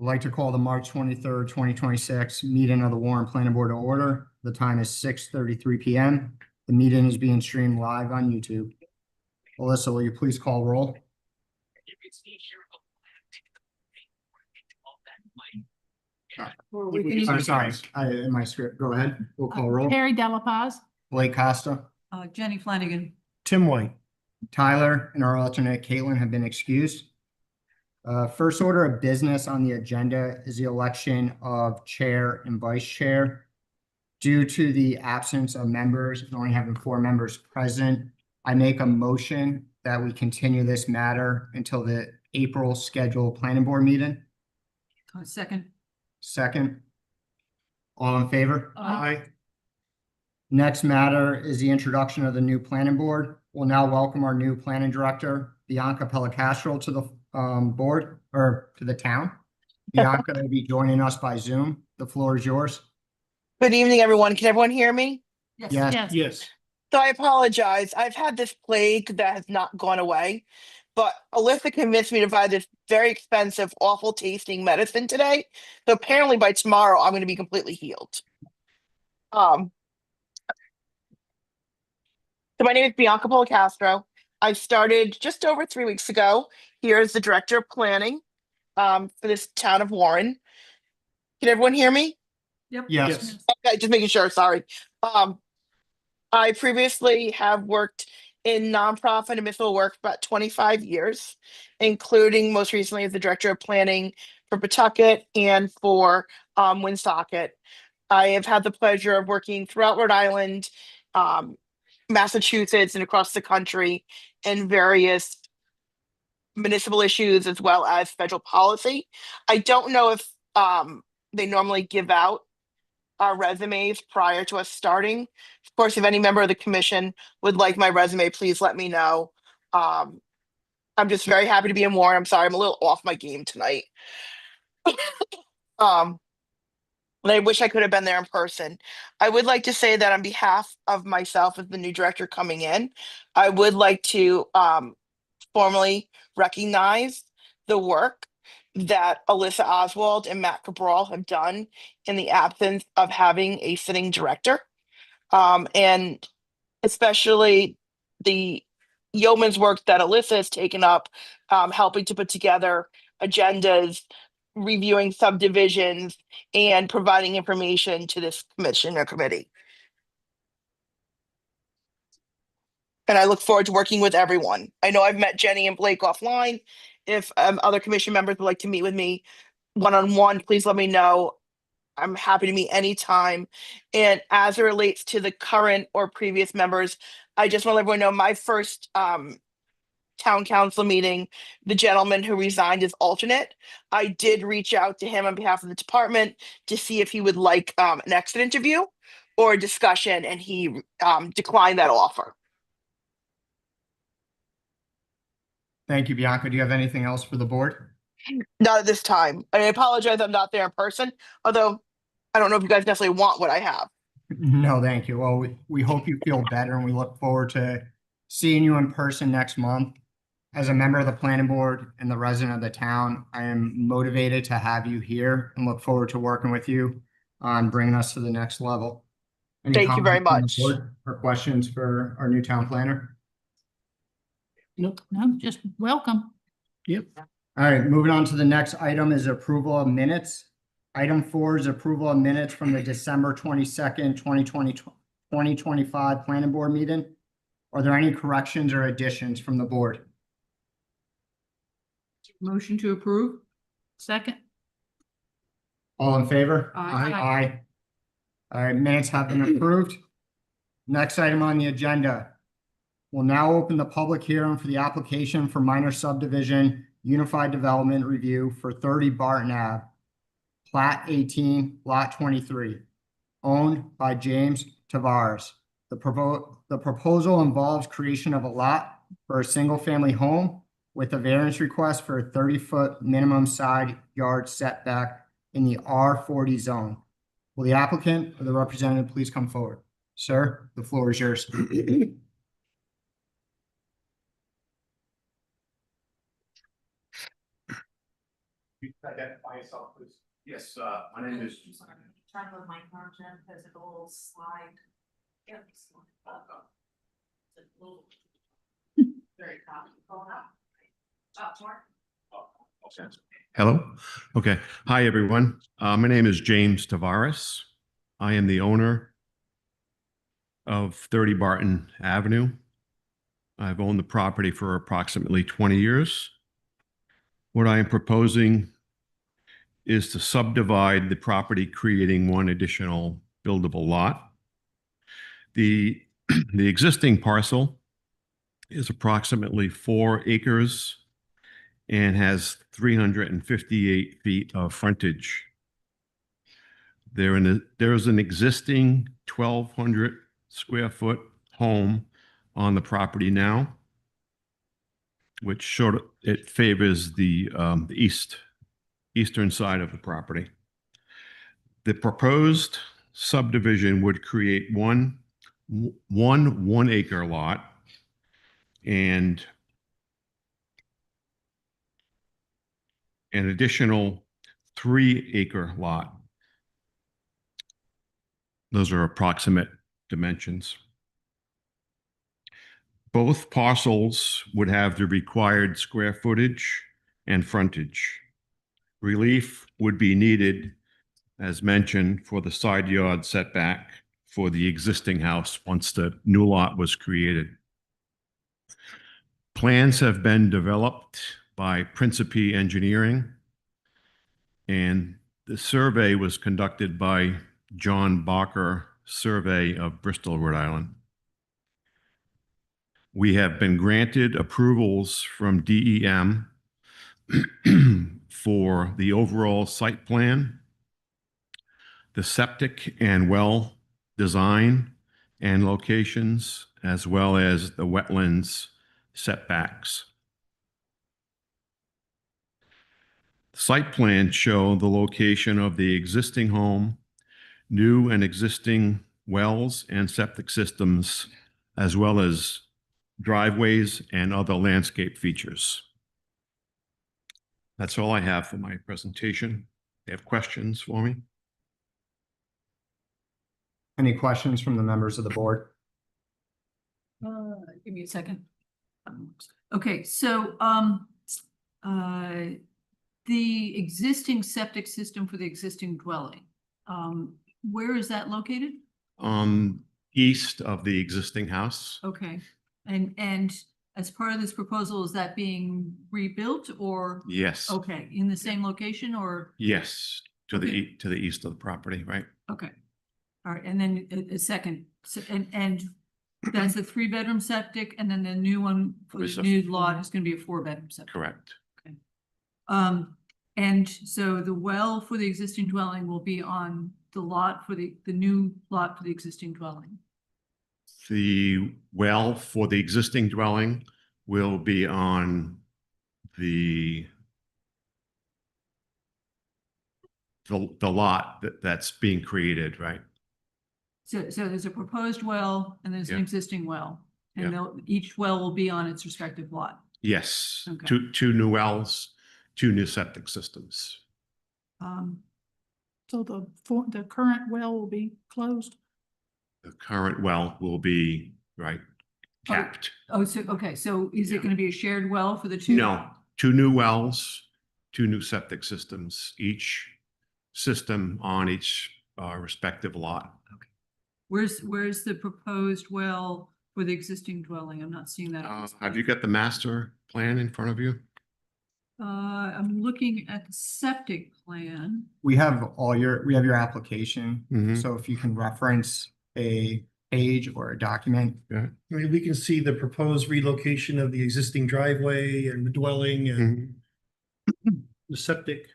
I'd like to call the March 23rd, 2026 meeting of the Warren Planning Board to order. The time is 6:33 p.m. The meeting is being streamed live on YouTube. Alyssa, will you please call roll? I'm sorry, in my script. Go ahead. We'll call roll. Harry Delapaz. Blake Costa. Jenny Flanagan. Tim White. Tyler and our alternate Caitlin have been excused. First order of business on the agenda is the election of chair and vice chair. Due to the absence of members, and only having 4 members present, I make a motion that we continue this matter until the April scheduled planning board meeting. Second. Second. All in favor? Aye. Next matter is the introduction of the new planning board. We'll now welcome our new planning director, Bianca Pellicastro, to the board, or to the town. Bianca will be joining us by Zoom. The floor is yours. Good evening, everyone. Can everyone hear me? Yes. Yes. So I apologize. I've had this plague that has not gone away, but Alyssa convinced me to buy this very expensive, awful tasting medicine today. So apparently by tomorrow, I'm going to be completely healed. So my name is Bianca Pellicastro. I started just over 3 weeks ago here as the director of planning for this town of Warren. Can everyone hear me? Yep. Yes. Okay, just making sure. Sorry. I previously have worked in nonprofit and municipal work for about 25 years, including most recently as the director of planning for Pawtucket and for Woonsocket. I have had the pleasure of working throughout Rhode Island, Massachusetts, and across the country in various municipal issues as well as federal policy. I don't know if they normally give out our resumes prior to us starting. Of course, if any member of the commission would like my resume, please let me know. I'm just very happy to be in Warren. I'm sorry, I'm a little off my game tonight. And I wish I could have been there in person. I would like to say that on behalf of myself as the new director coming in, I would like to formally recognize the work that Alyssa Oswald and Matt Cabral have done in the absence of having a sitting director. And especially the yeoman's work that Alyssa has taken up, helping to put together agendas, reviewing subdivisions, and providing information to this commission or committee. And I look forward to working with everyone. I know I've met Jenny and Blake offline. If other commission members would like to meet with me one-on-one, please let me know. I'm happy to meet anytime. And as it relates to the current or previous members, I just want to let everyone know my first town council meeting, the gentleman who resigned as alternate, I did reach out to him on behalf of the department to see if he would like an exit interview or a discussion, and he declined that offer. Thank you, Bianca. Do you have anything else for the board? Not at this time. I apologize I'm not there in person, although I don't know if you guys necessarily want what I have. No, thank you. Well, we hope you feel better, and we look forward to seeing you in person next month. As a member of the planning board and the resident of the town, I am motivated to have you here and look forward to working with you on bringing us to the next level. Any Thank you very comments from the much. board or questions for our new town planner? No, just welcome. Yep. All right, moving on to the next item is approval of minutes. Item 4 is approval of minutes from the December 22nd, 2025 planning board meeting. Are there any corrections or additions from the board? Motion to approve. Second. All in favor? Aye. Aye. All right, minutes have been approved. Next item on the agenda. We'll now open the public hearing for the application for minor subdivision Unified Development Review for 30 Barton Ave, Plat 18, Lot 23, owned by James Tavares. The proposal involves creation of a lot for a single-family home with a variance request for a 30-foot minimum side yard setback in the R40 zone. Will the applicant or the representative please come forward? Sir, the floor is yours. Identify yourself, please. Yes, my name is. Try to my content as a little slide. Yeah. Very top. Going up. Up more. Hello. Okay. Hi, everyone. My name is James Tavares. I am the owner of 30 Barton Avenue. I've owned the property for approximately 20 years. What I am proposing is to subdivide the property, creating one additional buildable lot. The existing parcel is approximately 4 acres and has 358 feet of frontage. There is an existing 1,200 square foot home on the property now, which it favors the eastern side of the property. The proposed subdivision would create one 1 acre lot and an additional 3 acre lot. Those are approximate dimensions. Both parcels would have the required square footage and frontage. Relief would be needed, as mentioned, for the side yard setback for the existing house once the new lot was created. Plans have been developed by Principi Engineering, and the survey was conducted by John Barker Survey of Bristol, Rhode Island. We have been granted approvals from DEM for the overall site plan, the septic and well design and locations, as well as the wetlands setbacks. Site plans show the location of the existing home, new and existing wells and septic systems, as well as driveways and other landscape features. That's all I have for my presentation. You have questions for me? Any questions from the members of the board? Give me a second. Okay, so, the existing septic system for the existing dwelling, where is that located? East of the existing house. Okay, and as part of this proposal, is that being rebuilt or? Yes. Okay, in the same location or? Yes, to the Okay. to the east of the property, right? Okay. All right, and then a second, and that's a 3-bedroom septic, and then the new one for Is the a- new lot is gonna be a 4-bedroom septic. Correct. And so the well for the existing dwelling will be on the lot for the new lot for the existing dwelling. The well for the existing dwelling will be on the lot that's being created, right? So there's a proposed well and there's an Yeah. existing well. And Yeah. each well will be on its respective lot. Yes, Okay. two new wells, 2 new septic systems. So the current well will be closed. The current well will be, right, capped. Oh, so, okay, so is it Yeah. gonna be a shared well for the two? No, 2 new wells, 2 new septic systems, each system on each respective lot. Where's the proposed well for the existing dwelling? I'm not seeing that. on this Have you plan. got the master plan in front of you? I'm looking at the septic plan. We have your application. Mhm. So if you can reference a page or a document. Yeah. I mean, we can see the proposed relocation of the existing driveway and the dwelling and Mhm. the septic.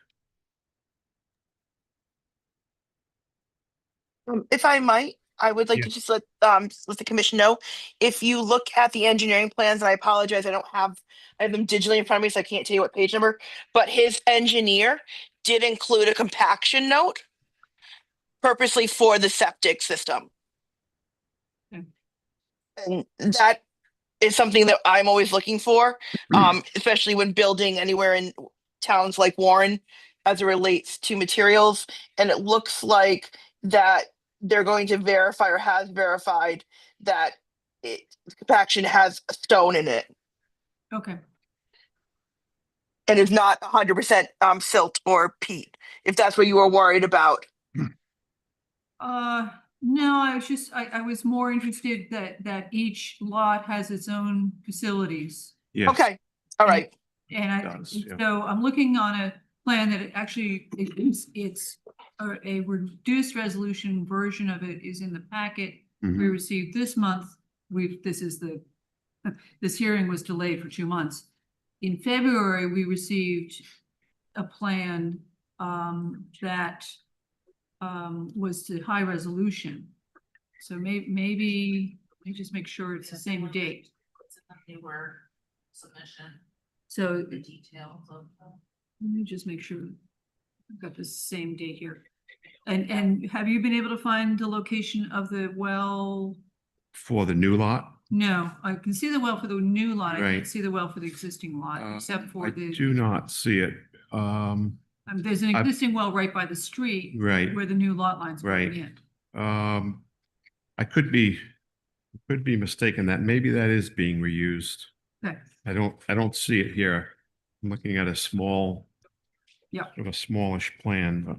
If I might, I would like Yeah. to just let the commission know, if you look at the engineering plans, and I apologize, I have them digitally in front of me, so I can't tell you what page number, but his engineer did include a compaction note purposely for the septic system. Okay. And that is something that I'm always looking for, especially when building anywhere in towns like Warren as it relates to materials. And it looks like that they're going to verify or has verified that compaction has stone in it Okay, and is not 100% silt or peat, if that's what you were worried about. no, I was more interested that each lot has its own facilities. Yes. Okay, all right. And Does, yeah. so I'm looking on a plan that it's a reduced resolution version of it is in the packet we Mhm. received this month. This hearing was delayed for 2 months. In February, we received a plan that was to high resolution. So maybe, let me just make sure it's the same date. It's in the newer submission, So the details of them. let me just make sure I've got the same date here. And have you been able to find the location of the well? For the new lot? No, I can see the well for the new lot. I can't Right. see the well for the existing lot, except for I the, do not see it. there's an I've- existing well right by the street. Right. Where the new lot line's going Right. in. I could be mistaken that maybe that is being reused. Okay, I don't see it here. I'm looking at a small. Yeah. Sort of a smallish plan, but.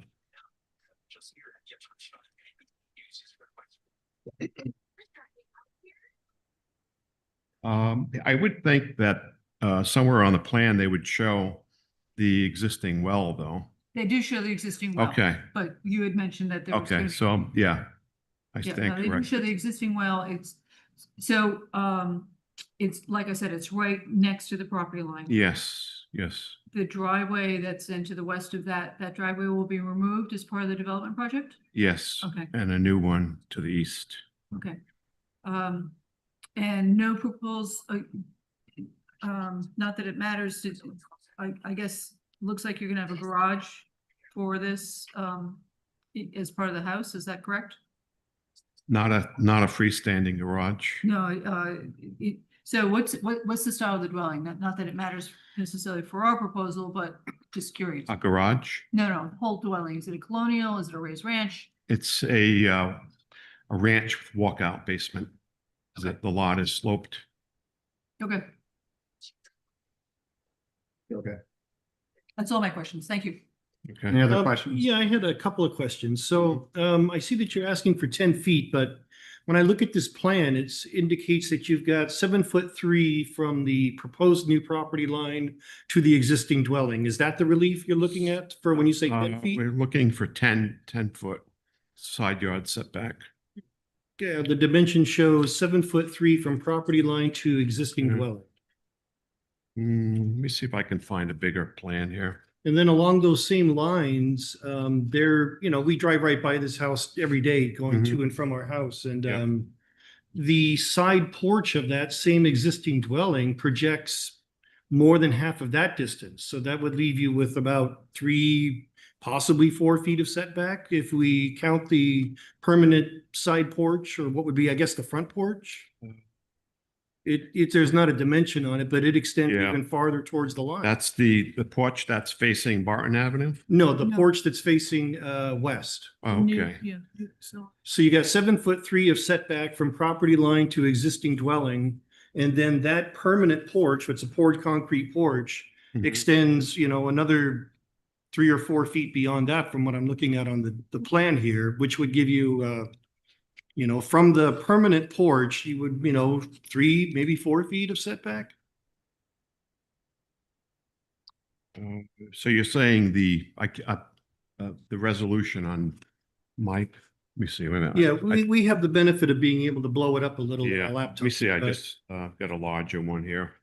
I would think that somewhere on the plan, they would show the existing well, though. they do show the existing well. Okay, But you had mentioned that there was. okay, gonna- so, yeah. I Yeah, think, no, they do correct. show the existing well. So, it's, like I said, it's right next to the property line. Yes, yes, The driveway that's into the west of that driveway will be removed as part of the development project? yes. Okay. And a new one to the east. Okay. And no not that it matters, I guess, looks like you're gonna have a garage for this, as part of the house, is that correct? Not a freestanding garage. No, so what's the style of the dwelling? Not that it matters necessarily for our proposal, but just curious. A garage. No, whole dwelling. Is it a colonial? Is it a raised ranch? It's a ranch with walkout basement. The lot is sloped. Okay, Okay. that's all my questions. Thank you. Okay. Any other questions? Yeah, I had a couple of questions. So I see that you're asking for 10 feet, but when I look at this plan, it indicates that you've got 7'3" from the proposed new property line to the existing dwelling. Is that the relief you're looking at for when you say 10 feet? We're looking for 10-foot side yard setback. Yeah, the dimension shows 7'3" from property line to existing Yeah. dwelling. Let me see if I can find a bigger plan here. And then along those same lines, we drive right by this house every day going to and from our house. And Yeah. the side porch of that same existing dwelling projects more than half of that distance. So that would leave you with about 3, possibly 4 feet of setback if we count the permanent side porch, or what would be, I guess, the front porch. There's not a dimension on it, but it extends Yeah. even farther towards the line. That's the porch that's facing Barton Avenue? No, the No. porch that's facing west. Oh, okay. Yeah, so. So you got 7'3" of setback from property line to existing dwelling. And then that permanent porch, it's a poured concrete porch, Mhm. extends, another 3 or 4 feet beyond that from what I'm looking at on the plan here, which would give you, from the permanent porch, you would, 3, maybe 4 feet of setback. So you're saying the resolution on Mike, let me see, wait a minute. Yeah, we have the benefit of being able to blow it up a little on Yeah, a let laptop. me see, I but- just got a larger one here.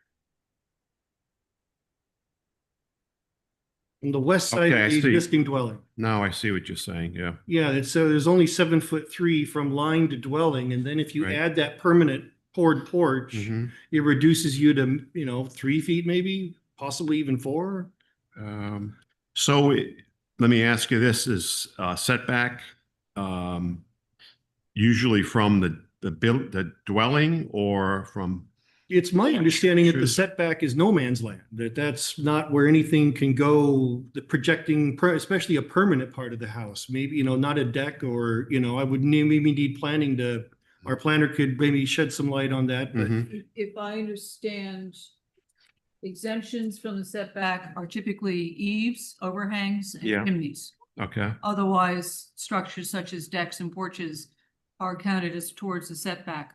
On the west side Okay, I of the see. existing dwelling. Now I see what you're saying, yeah. Yeah, so there's only 7'3" from line to dwelling, and then if you Right. add that permanent poured porch, Mhm. it reduces you to, 3 feet maybe, possibly even 4. So let me ask you, this is setback usually from the dwelling or from It's my understanding that the Should- setback is no man's land, that's not where anything can go, the projecting, especially a permanent part of the house, maybe, not a deck or, I would maybe need planning our planner could maybe shed some light on that, but Mhm. If I understand, exemptions from the setback are typically eaves, overhangs, and Yeah. chimneys. Okay, Otherwise, structures such as decks and porches are counted as towards the setback.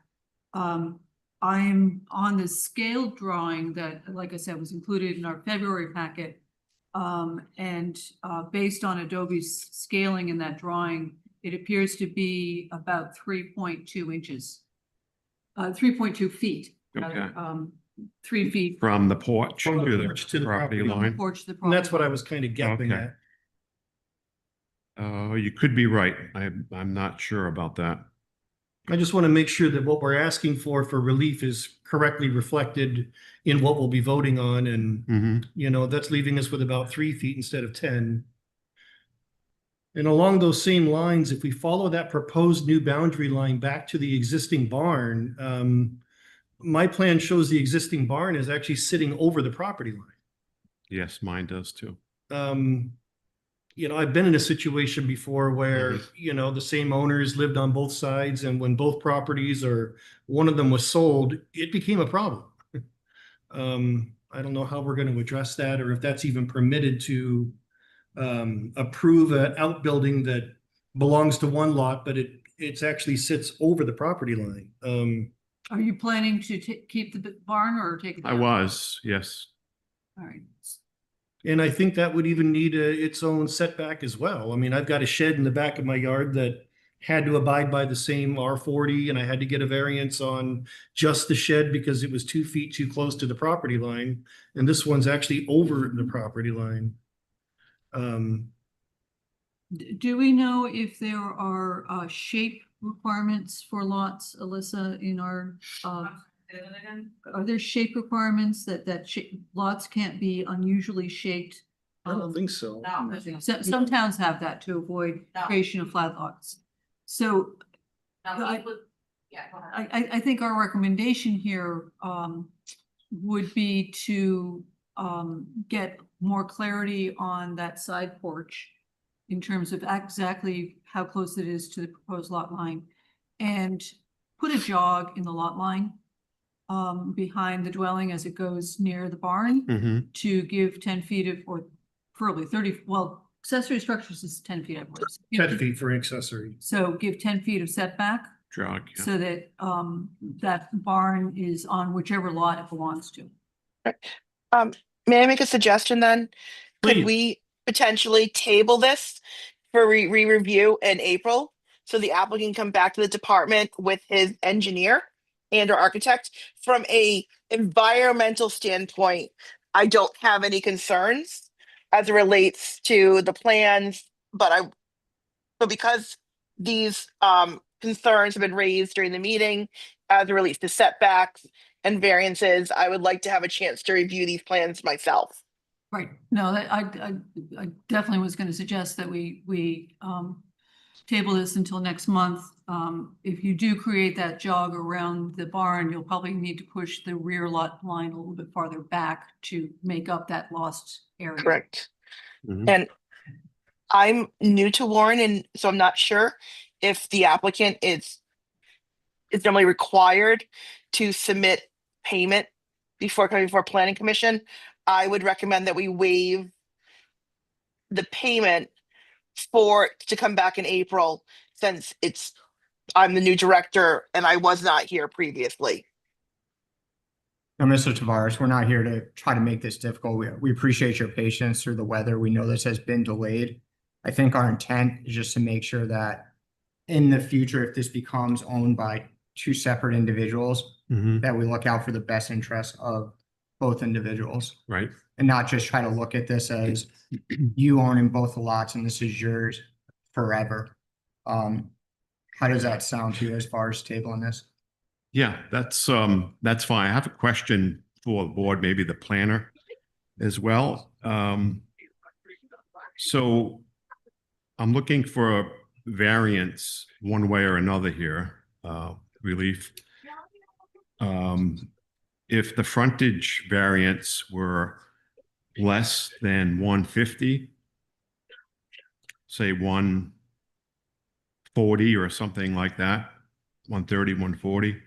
I'm on the scale drawing that, like I said, was included in our February packet. Based on Adobe's scaling in that drawing, it appears to be about 3.2 inches. 3.2 feet. rather, Okay. 3 feet from the porch From the to porch to the the property property from the line. porch to the and property. that's what I was kind of guessing Okay. at. You could be right. I'm not sure about that. I just want to make sure that what we're asking for relief is correctly reflected in what we'll be voting on, and, Mhm. that's leaving us with about 3 feet instead of 10. And along those same lines, if we follow that proposed new boundary line back to the existing barn, my plan shows the existing barn is actually sitting over the property line. Yes, mine does too. I've been in a situation before where, Mhm. the same owners lived on both sides, and when both properties or one of them was sold, it became a problem. I don't know how we're going to address that, or if that's even permitted to approve an outbuilding that belongs to one lot, but it's actually sits over the property line. Are you planning to keep the barn or take it I down? was, yes. All right. And I think that would even need its own setback as well. I mean, I've got a shed in the back of my yard that had to abide by the same R40, and I had to get a variance on just the shed because it was 2 feet too close to the property line. And this one's actually over the property line. Do we know if there are shape requirements for lots, Alyssa, in our, Say that again? are there shape requirements that lots can't be unusually shaped? I don't think so. No. Some towns have that to avoid No. creation of flat lots. So No, I- he would- Yeah, go ahead. I think our recommendation here would be to get more clarity on that side porch in terms of exactly how close it is to the proposed lot line, and put a jog in the lot line behind the dwelling as it goes near the barn Mhm. to give 10 feet of, or preferably 30, well, accessory structures is 10 feet, I believe. 10 feet for accessory. So give 10 feet of setback Jog, yeah. so that that barn is on whichever lot it belongs to. May I make a suggestion then? Please. Could we potentially table this for re-review in April? So the applicant can come back to the department with his engineer and or architect. From a environmental standpoint, I don't have any concerns as it relates to the plans, but because these concerns have been raised during the meeting as it relates to setbacks and variances, I would like to have a chance to review these plans myself. Right. No, I definitely was going to suggest that we table this until next month. If you do create that jog around the barn, you'll probably need to push the rear lot line a little bit farther back to make up that lost area. Correct. Mhm. And I'm new to Warren, and so I'm not sure if the applicant is normally required to submit payment before coming before planning commission. I would recommend that we waive the payment to come back in April, since I'm the new director and I was not here previously. Now, Mr. Tavares, we're not here to try to make this difficult. We appreciate your patience through the weather. We know this has been delayed. I think our intent is just to make sure that in the future, if this becomes owned by two separate individuals, Mhm. that we look out for the best interests of both individuals Right. and not just try to look at this as you owning both the lots and this is yours forever. How does that sound to you as far as tabling this? Yeah, that's fine. I have a question for the board, maybe the planner as well. So I'm looking for a variance one way or another here, relief. if the frontage variance were less than 150, say 140 or something like that, 130, 140,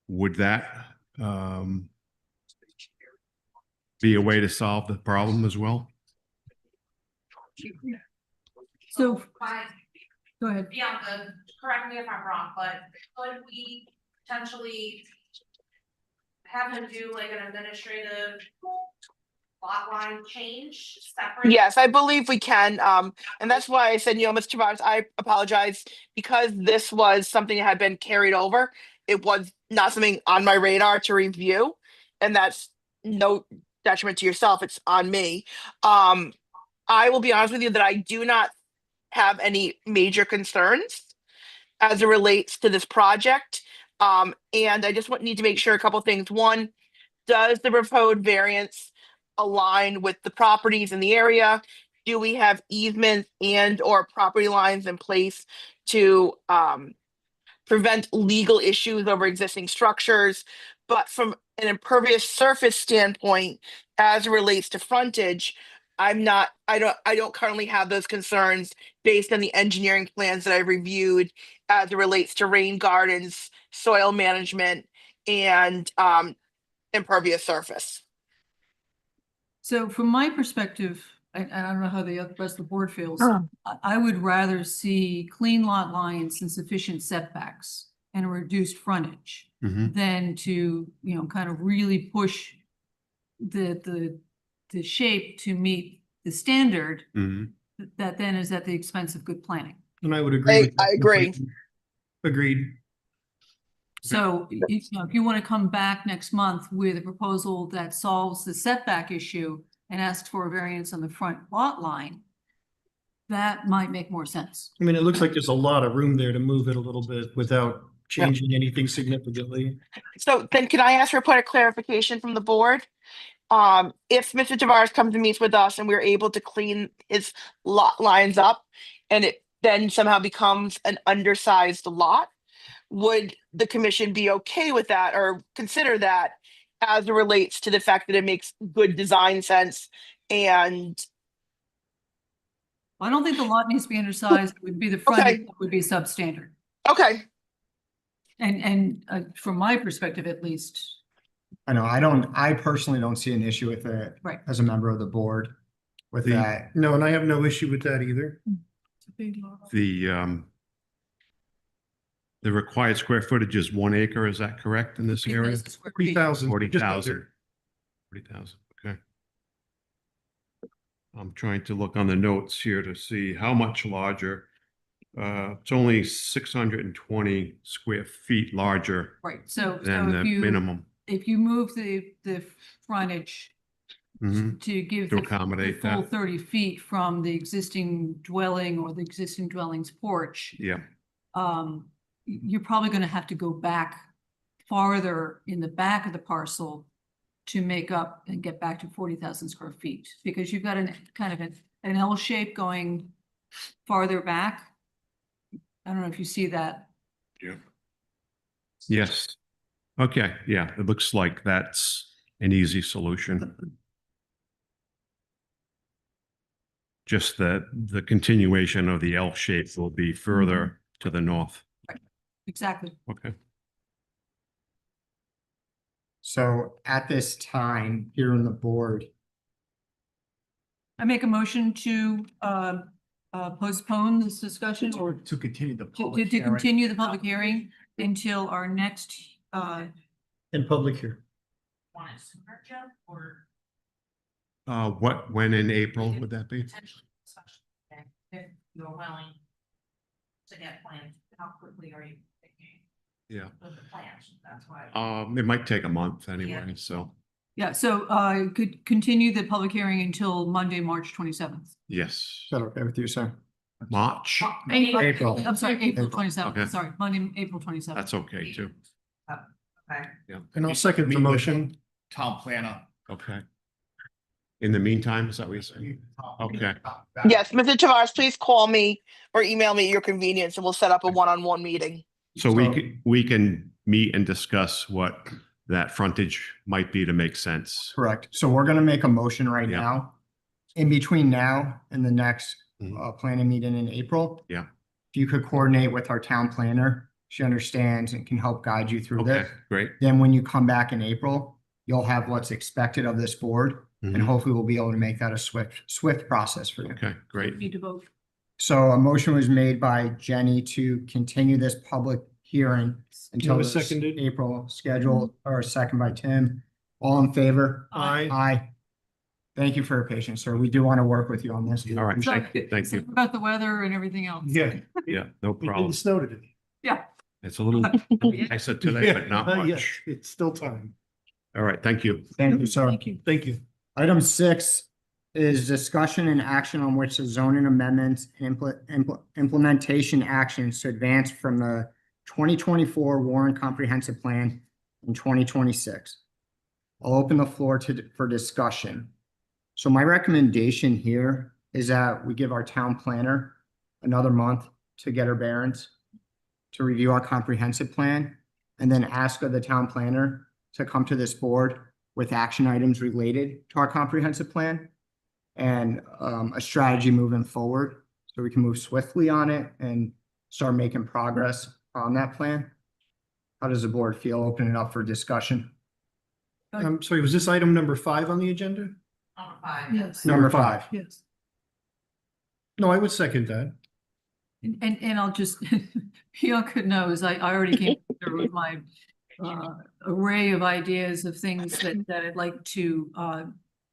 would that be a way to solve the problem as well? So, But go ahead. Bianca, correct me if I'm wrong, but could we potentially have him do like an administrative lot line change separate? Yes, I believe we can. And that's why I said, Mr. Tavares, I apologize because this was something that had been carried over. It was not something on my radar to review, and that's no detriment to yourself. It's on me. I will be honest with you that I do not have any major concerns as it relates to this project. And I just need to make sure a couple things. One, does the proposed variance align with the properties in the area? Do we have easements and or property lines in place to prevent legal issues over existing structures? But from an impervious surface standpoint, as it relates to frontage, I don't currently have those concerns based on the engineering plans that I reviewed as it relates to rain gardens, soil management, and impervious surface. So from my perspective, and I don't know how the rest of the board feels, I would rather see clean lot lines and sufficient setbacks and a reduced frontage Mhm. than to, kind of really push the shape to meet the standard Mhm. that then is at the expense of good planning. And I would agree with that. I agree. Agreed. So, if you want to come back next month with a proposal that solves the setback issue and asks for a variance on the front lot line, that might make more sense. I mean, it looks like there's a lot of room there to move it a little bit without changing anything significantly. So then can I ask for a point of clarification from the board? If Mr. Tavares comes and meets with us and we're able to clean his lot lines up and it then somehow becomes an undersized lot, would the commission be okay with that or consider that as it relates to the fact that it makes good design sense? And I don't think the lot needs to be undersized, it would be the frontage that would be substandard. okay, And from my perspective, at least, I personally don't see an issue with it. Right. As a member of the board with The- that. No, and I have no issue with that either. it's a big lot. The required square footage is 1 acre, is that correct in this area? 40,000. 40,000. 40,000, okay. I'm trying to look on the notes here to see how much larger. It's only 620 square feet larger Right, so than the minimum. if you move the frontage Mhm. to give To the accommodate full that. 30 feet from the existing dwelling or the existing dwelling's porch, Yeah, you're probably gonna have to go back farther in the back of the parcel to make up and get back to 40,000 square feet, because you've got an kind of an L shape going farther back. I don't know if you see that. yes. Okay, yeah, it looks like that's an easy solution. Just that the continuation of the L shape will be further to the north. Exactly. Okay. So at this time, here in the board, I make a motion to postpone this discussion or to continue the to continue the public hearing until our next, In public here. Want it sooner, Jeff, or? When in April would that be? Potentially discussion, okay, if you're willing to get plans, how quickly are you thinking Yeah. of the plans? That's why. It might take a month anyway, so, yeah, so could continue the public hearing until Monday, March 27th. yes. Is that okay with you, sir? March, April. I'm sorry, April April. 27th, Okay. sorry, Monday, April 27th. that's okay too. Okay. And I'll second the motion. Town planner. Okay. In the meantime, is that what you're saying? Okay. yes, Mr. Tavares, please call me or email me at your convenience and we'll set up a one-on-one meeting. So we can meet and discuss what that frontage might be to make sense. Correct. So we're gonna make a motion right Yeah. now. In between now and the next Mhm. planning meeting in April. Yeah. If you could coordinate with our town planner, she understands and can help guide you through Okay, this. great. Then when you come back in April, you'll have what's expected of this board, and Mhm. hopefully we'll be able to make that a swift process for you. Okay, great. Need to vote. So a motion was made by Jenny to continue this public hearing until It the was seconded. April schedule, or a second by Tim. All in favor? Aye. Aye. Thank you for your patience, sir. We do want to work with you on this. All right, So- thank you, thank so you. About the weather and everything else. Yeah. Yeah, no It problem. snowed today. Yeah. It's a little nicer today, but not Yeah, much. it's still time. All right, thank you. Thank you, sir. Thank you. Thank you. Item 6 is discussion and action on which the zoning amendments and implementation actions to advance from the 2024 Warren Comprehensive Plan in 2026. I'll open the floor for discussion. So my recommendation here is that we give our town planner another month to get her bearings, to review our comprehensive plan, and then ask of the town planner to come to this board with action items related to our comprehensive plan and a strategy moving forward, so we can move swiftly on it and start making progress on that plan. How does the board feel? Open it up for discussion. I'm sorry, was this item number 5 on the agenda? Number 5. Yes. Number 5. Yes. No, I would second that. And I'll just, Bianca knows, I already came through with my array of ideas of things that I'd like to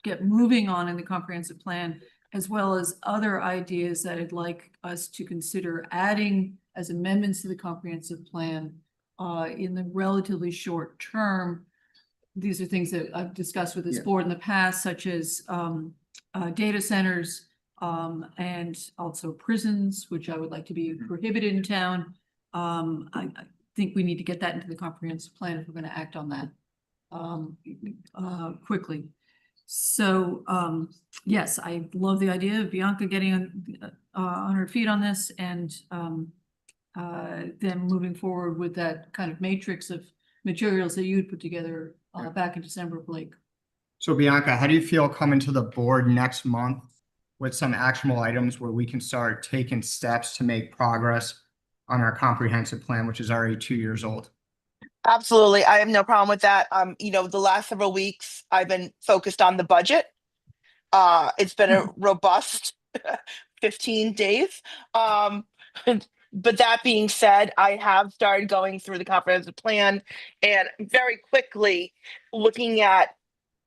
get moving on in the comprehensive plan, as well as other ideas that I'd like us to consider adding as amendments to the comprehensive plan in the relatively short term. These are things that I've discussed with this Yeah. board in the past, such as data centers, and also prisons, which I would like to be prohibited in town. I think we need to get that into the comprehensive plan if we're going to act on that quickly. So, yes, I love the idea of Bianca getting on her feet on this and then moving forward with that kind of matrix of materials that you'd put together back in December, Blake. So Bianca, how do you feel coming to the board next month with some actionable items where we can start taking steps to make progress on our comprehensive plan, which is already 2 years old? Absolutely. I have no problem with that. The last several weeks I've been focused on the budget. It's been a robust 15 days. But that being said, I have started going through the comprehensive plan and very quickly looking at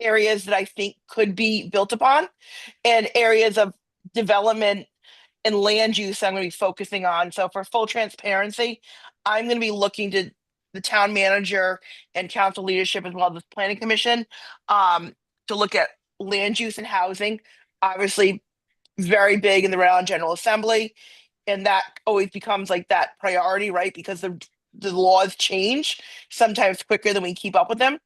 areas that I think could be built upon and areas of development and land use I'm going to be focusing on. So for full transparency, I'm going to be looking to the town manager and council leadership as well as the planning commission to look at land use and housing. Obviously, very big in the Rhode Island General Assembly. And that always becomes like that priority, right? Because the laws change sometimes quicker than we keep up with them.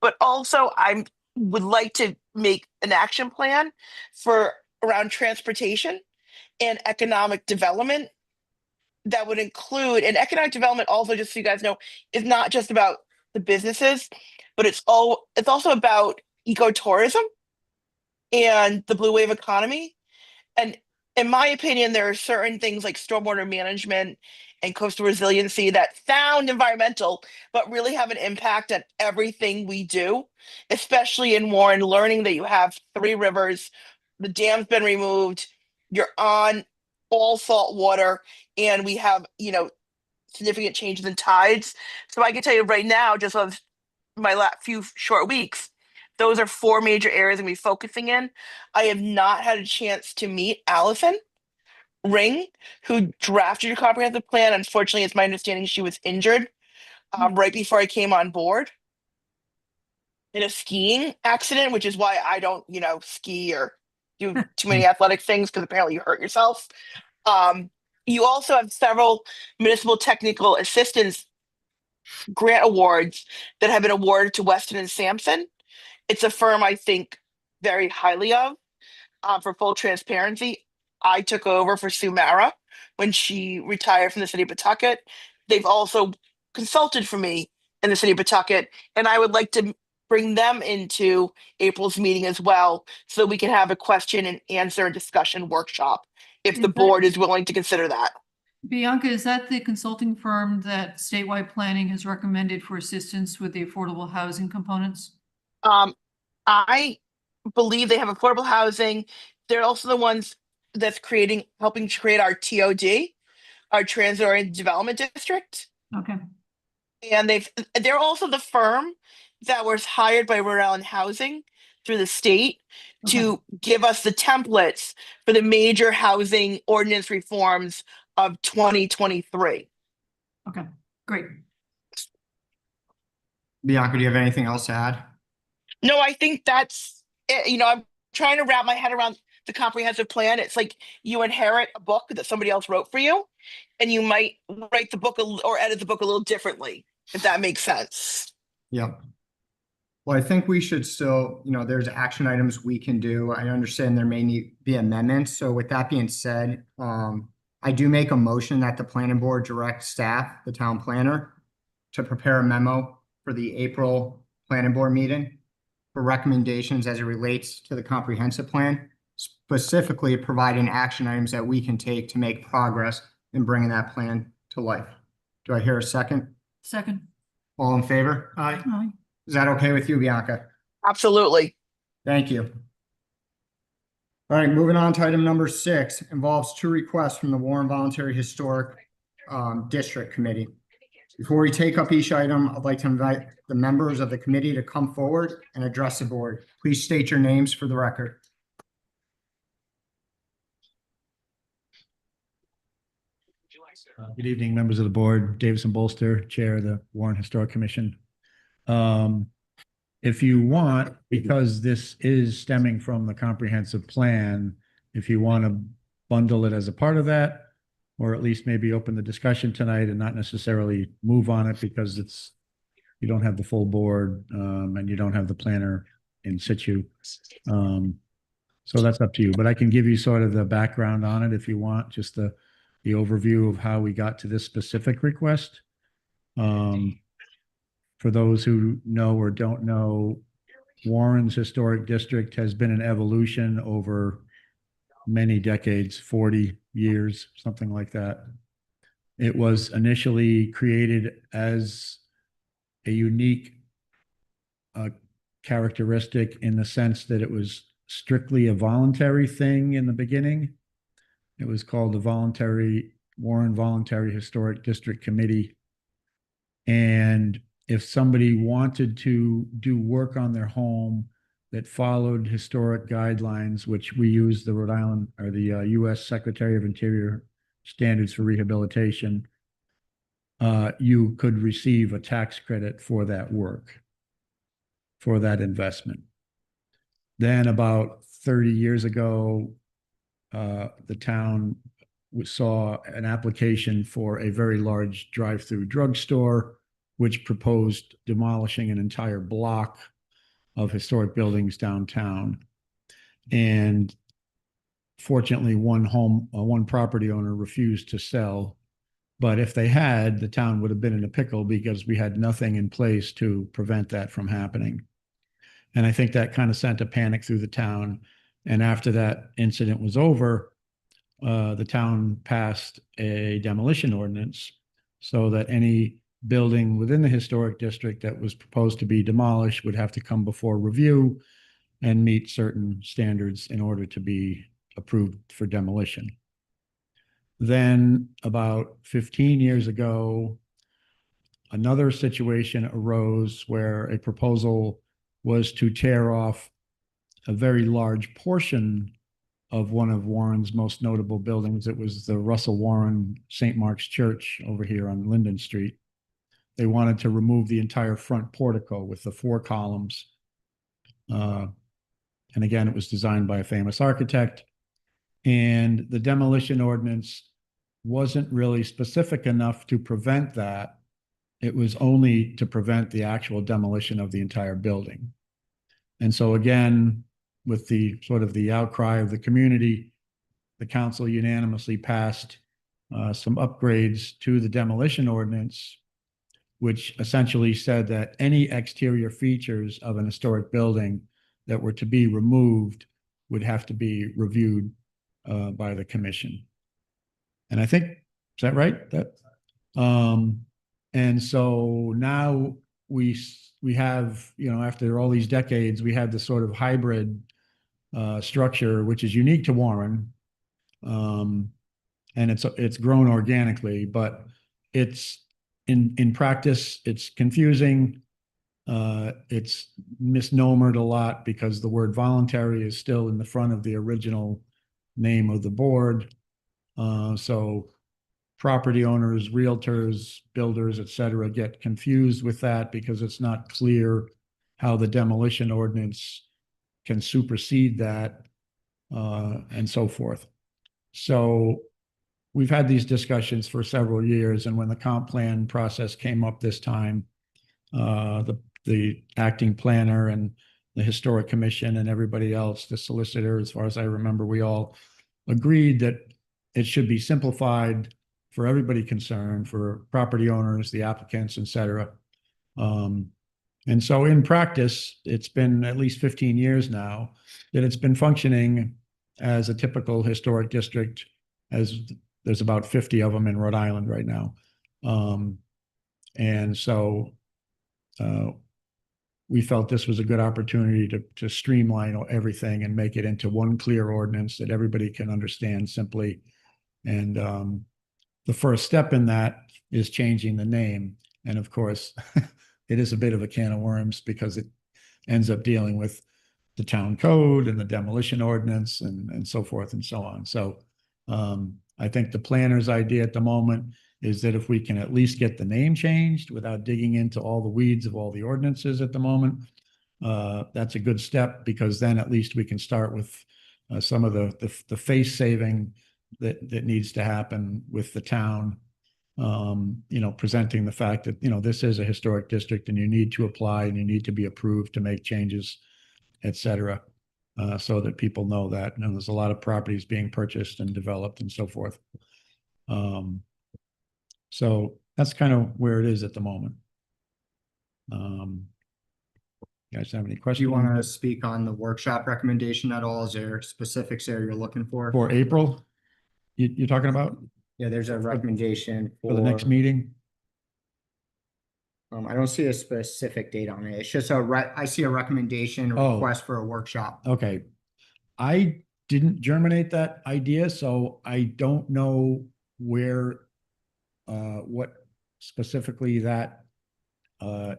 But also, I would like to make an action plan for around transportation and economic development that would include, and economic development also, just so you guys know, is not just about the businesses, but it's also about ecotourism and the blue wave economy. And in my opinion, there are certain things like stormwater management and coastal resiliency that sound environmental, but really have an impact on everything we do, especially in Warren, learning that you have 3 rivers, the dam's been removed, you're on all salt water, and we have, significant changes in tides. So I can tell you right now, just of my last few short weeks, those are 4 major areas I'm going to be focusing in. I have not had a chance to meet Allison Ring, who drafted your comprehensive plan. Unfortunately, it's my understanding she was injured right before I came on board in a skiing accident, which is why I don't, ski or do too many athletic things, because apparently you hurt yourself. You also have several municipal technical assistance grant awards that have been awarded to Weston and Sampson. It's a firm I think very highly of. For full transparency, I took over for Sumara when she retired from the city of Pawtucket. They've also consulted for me in the city of Pawtucket, and I would like to bring them into April's meeting as well, so we can have a question and answer and discussion workshop, if Is the that- board is willing to consider that. Bianca, is that the consulting firm that statewide planning has recommended for assistance with the affordable housing components? I believe they have affordable housing. They're also the ones that's helping to create our TOD, our Transit Oriented Development District. Okay, And they're also the firm that was hired by Rhode Island Housing through the state to give us the templates for the major housing ordinance reforms of 2023. okay, great. Bianca, do you have anything else to add? No, I think that's it. You know, I'm trying to wrap my head around the comprehensive plan. It's like you inherit a book that somebody else wrote for you, and you might write the book or edit the book a little differently, if that makes sense. Yep. Well, I think we should still, there's action items we can do. I understand there may need be amendments. So with that being said, I do make a motion that the planning board direct staff, the town planner, to prepare a memo for the April planning board meeting for recommendations as it relates to the comprehensive plan, specifically providing action items that we can take to make progress in bringing that plan to life. Do I hear a second? Second. All in favor? Aye. Aye. Is that okay with you, Bianca? Absolutely. Thank you. All right, moving on to item number 6, involves 2 requests from the Warren Voluntary Historic District Committee. Before we take up each item, I'd like to invite the members of the committee to come forward and address the board. Please state your names for the record. Good evening, members of the board. Davison Bolster, Chair of the Warren Historic Commission. If you want, because this is stemming from the comprehensive plan, if you want to bundle it as a part of that, or at least maybe open the discussion tonight and not necessarily move on it because you don't have the full board, and you don't have the planner in situ. So that's up to you, but I can give you sort of the background on it if you want, just the overview of how we got to this specific request. For those who know or don't know, Warren's Historic District has been an evolution over many decades, 40 years, something like that. It was initially created as a unique characteristic in the sense that it was strictly a voluntary thing in the beginning. It was called the Warren Voluntary Historic District Committee. And if somebody wanted to do work on their home that followed historic guidelines, which we use the Rhode Island or the U.S. Secretary of Interior Standards for Rehabilitation, you could receive a tax credit for that work, for that investment. Then about 30 years ago, the town saw an application for a very large drive-through drugstore, which proposed demolishing an entire block of historic buildings downtown. And fortunately, one property owner refused to sell. But if they had, the town would have been in a pickle because we had nothing in place to prevent that from happening. And I think that kind of sent a panic through the town. And after that incident was over, the town passed a demolition ordinance so that any building within the historic district that was proposed to be demolished would have to come before review and meet certain standards in order to be approved for demolition. Then about 15 years ago, another situation arose where a proposal was to tear off a very large portion of one of Warren's most notable buildings. It was the Russell Warren St. Mark's Church over here on Linden Street. They wanted to remove the entire front portico with the 4 columns. And again, it was designed by a famous architect. And the demolition ordinance wasn't really specific enough to prevent that. It was only to prevent the actual demolition of the entire building. And so again, with the sort of the outcry of the community, the council unanimously passed some upgrades to the demolition ordinance, which essentially said that any exterior features of an historic building that were to be removed would have to be reviewed by the commission. And I think, is that right? And so now we have, after all these decades, we have this sort of hybrid structure, which is unique to Warren. And it's grown organically, but it's in practice, it's confusing. It's misnomered a lot because the word voluntary is still in the front of the original name of the board. So property owners, realtors, builders, et cetera, get confused with that because it's not clear how the demolition ordinance can supersede that, and so forth. So we've had these discussions for several years, and when the comp plan process came up this time, the acting planner and the historic commission and everybody else, the solicitor, as far as I remember, we all agreed that it should be simplified for everybody concerned, for property owners, the applicants, et cetera. And so in practice, it's been at least 15 years now that it's been functioning as a typical historic district, as there's about 50 of them in Rhode Island right now. And so we felt this was a good opportunity to streamline everything and make it into one clear ordinance that everybody can understand simply. And the first step in that is changing the name. And of course, it is a bit of a can of worms because it ends up dealing with the town code and the demolition ordinance and so forth and so on. So I think the planner's idea at the moment is that if we can at least get the name changed without digging into all the weeds of all the ordinances at the moment, that's a good step, because then at least we can start with some of the face saving that needs to happen with the town. Presenting the fact that, this is a historic district and you need to apply and you need to be approved to make changes, et cetera, so that people know that. And there's a lot of properties being purchased and developed and so forth. So that's kind of where it is at the moment. You guys have any Do questions? you want to speak on the workshop recommendation at all? Is there specifics there you're looking for? For April, you're talking about Yeah, there's a recommendation for the next meeting? I don't see a specific date on it. It's just I see a recommendation, a Oh. request for a workshop. Okay. I didn't germinate that idea, so I don't know where, what specifically that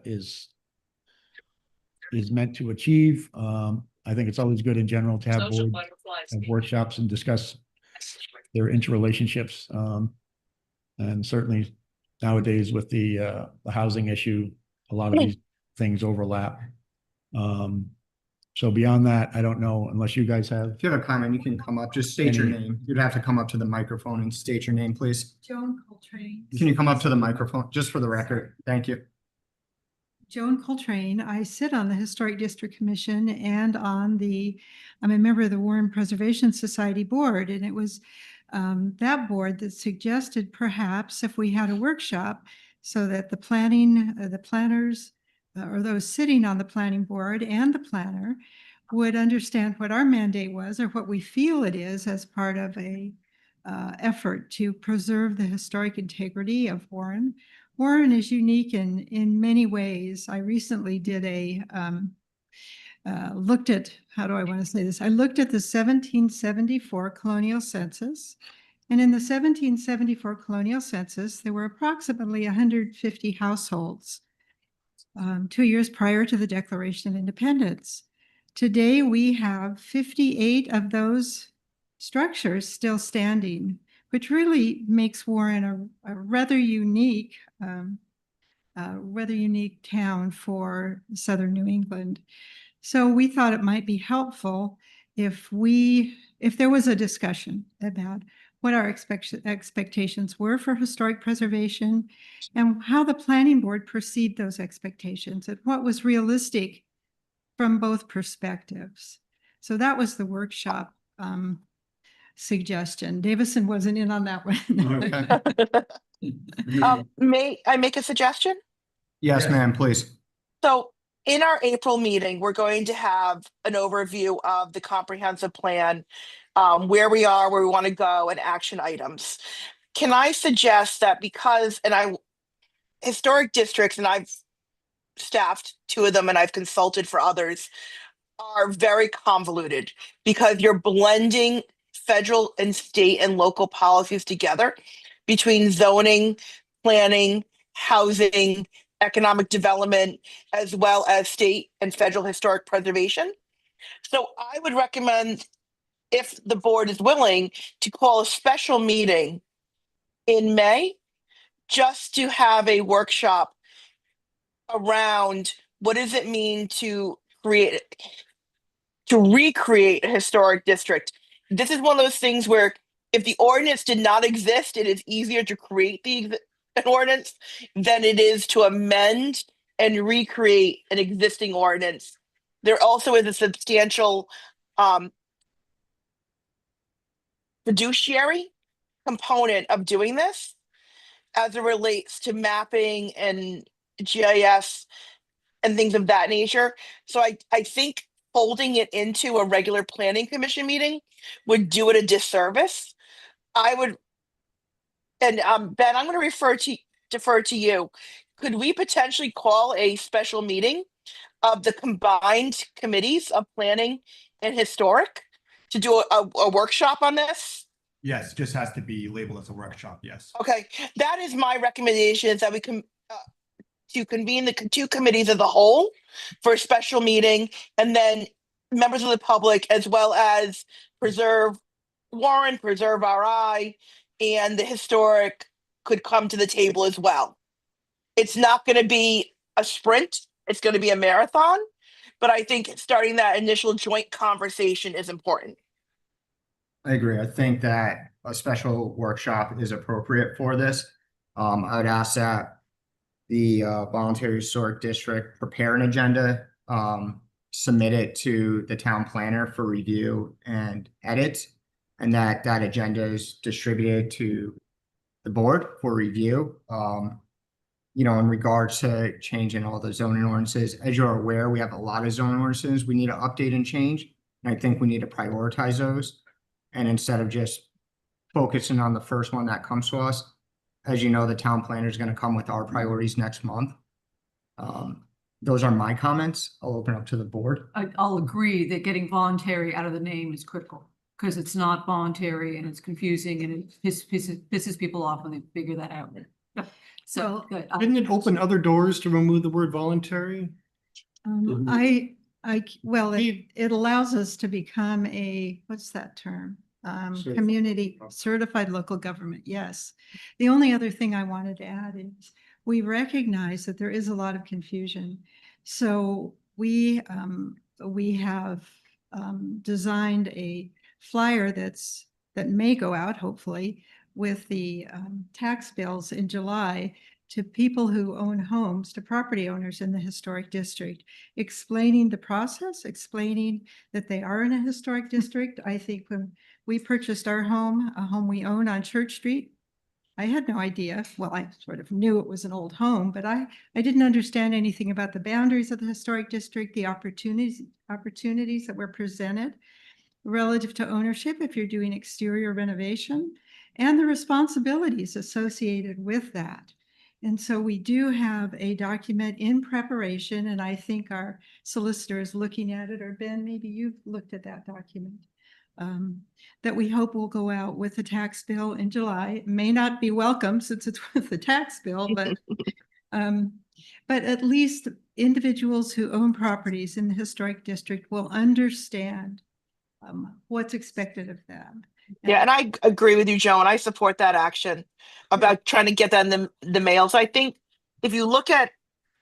is meant to achieve. I think it's always good in general to have boards and workshops and discuss their interrelationships. And certainly nowadays with the housing issue, a lot of these things overlap. So beyond that, I don't know, unless you guys have. If you have a comment, you can come up, just state your Any- name. You'd have to come up to the microphone and state your name, please. Joan Coltrane. Can you come up to the microphone, just for the record? Thank you. Joan Coltrane. I sit on the Historic District Commission and I'm a member of the Warren Preservation Society Board, and it was that board that suggested perhaps if we had a workshop so that the planners, or those sitting on the planning board and the planner would understand what our mandate was, or what we feel it is as part of a effort to preserve the historic integrity of Warren. Warren is unique in many ways. I recently did looked at, how do I want to say this? I looked at the 1774 colonial census. And in the 1774 colonial census, there were approximately 150 households 2 years prior to the Declaration of Independence. Today, we have 58 of those structures still standing, which really makes Warren a rather unique town for Southern New England. So we thought it might be helpful if there was a discussion about what our expectations were for historic preservation and how the planning board perceived those expectations and what was realistic from both perspectives. So that was the workshop suggestion. Davison wasn't in on that one. May I make a suggestion? Yes, ma'am, please. So in our April meeting, we're going to have an overview of the comprehensive plan, where we are, where we want to go, and action items. Can I suggest that because, historic districts, and I've staffed two of them and I've consulted for others, are very convoluted because you're blending federal and state and local policies together between zoning, planning, housing, economic development, as well as state and federal historic preservation. So I would recommend, if the board is willing, to call a special meeting in May just to have a workshop around what does it mean to recreate a historic district. This is one of those things where if the ordinance did not exist, it is easier to create an ordinance than it is to amend and recreate an existing ordinance. There also is a substantial fiduciary component of doing this as it relates to mapping and GIS and things of that nature. So I think folding it into a regular planning commission meeting would do it a disservice. I would, and Ben, I'm going to defer to you. Could we potentially call a special meeting of the combined committees of planning and historic to do a workshop on this? Yes, just has to be labeled as a workshop, yes. Okay, that is my recommendation, is that we can to convene the two committees as a whole for a special meeting, and then members of the public, as well as Preserve Warren, Preserve RI, and the historic could come to the table as well. It's not going to be a sprint, it's going to be a marathon, but I think starting that initial joint conversation is important. I agree. I think that a special workshop is appropriate for this. I would ask that the voluntary historic district prepare an agenda, submit it to the town planner for review and edit, and that agenda is distributed to the board for review. In regards to changing all the zoning ordinances, as you're aware, we have a lot of zoning ordinances we need to update and change. And I think we need to prioritize those. And instead of just focusing on the first one that comes to us, as you know, the town planner is going to come with our priorities next month. Those are my comments. I'll open up to the board. I'll agree that getting voluntary out of the name is critical, because it's not voluntary and it's confusing and it pisses people off when they figure that out. So, good. Didn't it open other doors to remove the word voluntary? Well, it allows us to become what's that term? Certified. Community certified local government. Yes. The only other thing I wanted to add is we recognize that there is a lot of confusion. So we have designed a flyer that may go out, hopefully, with the tax bills in July to people who own homes, to property owners in the historic district, explaining the process, explaining that they are in a historic district. I think when we purchased our home, a home we own on Church Street, I had no idea. Well, I sort of knew it was an old home, but I didn't understand anything about the boundaries of the historic district, the opportunities that were presented relative to ownership if you're doing exterior renovation, and the responsibilities associated with that. And so we do have a document in preparation, and I think our solicitor is looking at it, or Ben, maybe you've looked at that document, that we hope will go out with the tax bill in July. It may not be welcome since it's with the tax bill, but at least individuals who own properties in the historic district will understand what's expected of them. Yeah, and I agree with you, Joan. I support that action about trying to get that in the mail. So I think if you look at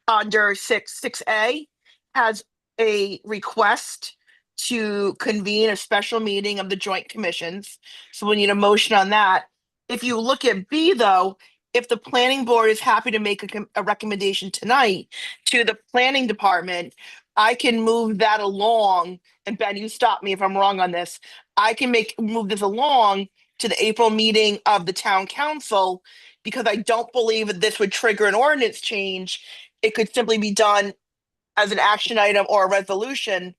under 6A has a request to convene a special meeting of the joint commissions. So we need a motion on that. If you look at B though, if the planning board is happy to make a recommendation tonight to the planning department, I can move that along, and Ben, you stop me if I'm wrong on this. I can move this along to the April meeting of the town council, because I don't believe that this would trigger an ordinance change. It could simply be done as an action item or a resolution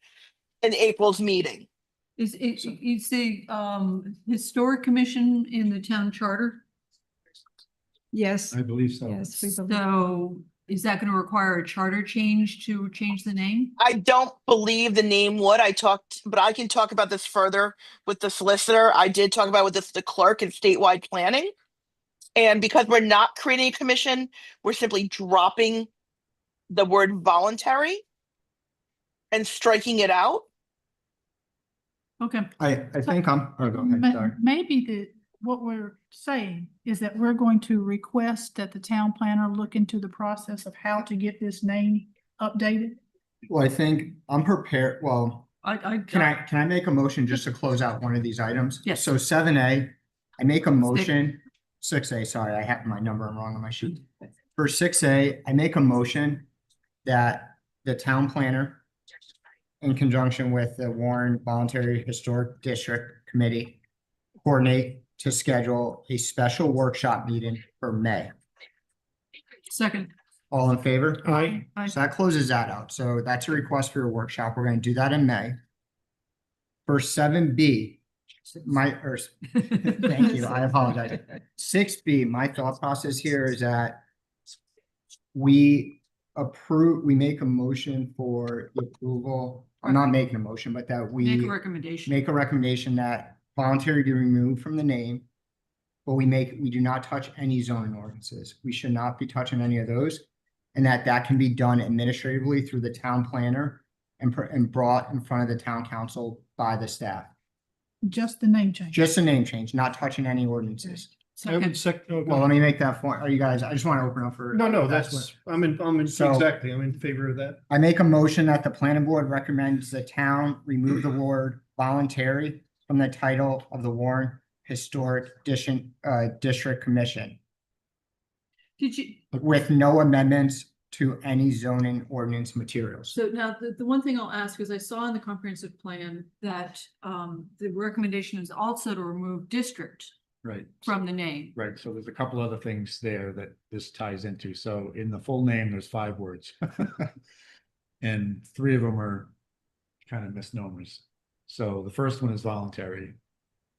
in April's meeting. Is the historic commission in the town charter? Yes, I believe so. yes, we believe. So is that going to require a charter change to change the name? I don't believe the name would. But I can talk about this further with the solicitor. I did talk about with the clerk and statewide planning. And because we're not creating a commission, we're simply dropping the word voluntary and striking it out. Okay. I think I'm, oh, go ahead, sorry. Maybe what we're saying is that we're going to request that the town planner look into the process of how to get this name updated. Well, I think I'm prepared, well, can I make a motion just to close out one of these items? Yes. So 7A, I make a motion, 6A, sorry, I have my number wrong on my sheet. For 6A, I make a motion that the town planner, in conjunction with the Warren Voluntary Historic District Committee, coordinate to schedule a special workshop meeting for May. Second. All in favor? Aye. So that closes that out. So that's a request for your workshop. We're gonna do that in May. For 7B, thank you, I apologize. 6B, my thought process here is that we make a motion for the approval. I'm not making a motion, but that we Make a recommendation. make a recommendation that voluntary be removed from the name. But we do not touch any zoning ordinances. We should not be touching any of those. And that can be done administratively through the town planner and brought in front of the town council by the staff. Just the name change. Just a name change, not touching any ordinances. I would Second. Well, let me make that point. Are you guys, I just want to open up for. No, what- I'm in, So- exactly, I'm in favor of that. I make a motion that the planning board recommends the town remove the word voluntary from the title of the Warren Historic District Commission Did you, with no amendments to any zoning ordinance materials. so now the one thing I'll ask is I saw in the comprehensive plan that the recommendation is also to remove district Right. from the name. Right, so there's a couple other things there that this ties into. So in the full name, there's 5 words. And 3 of them are kind of misnomers. So the first one is voluntary.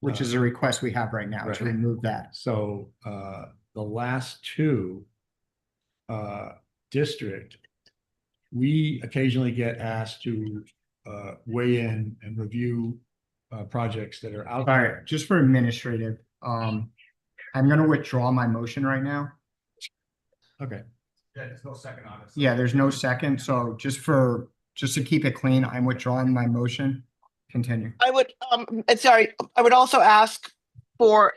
Which is a request we have right now to Right. remove that. So the last 2, district, we occasionally get asked to weigh in and review projects that are out All there. right, just for administrative, I'm gonna withdraw my motion right now. Okay, Yeah, there's no second, so just to keep it clean, I'm withdrawing my motion. Continue. I would, I would also ask for,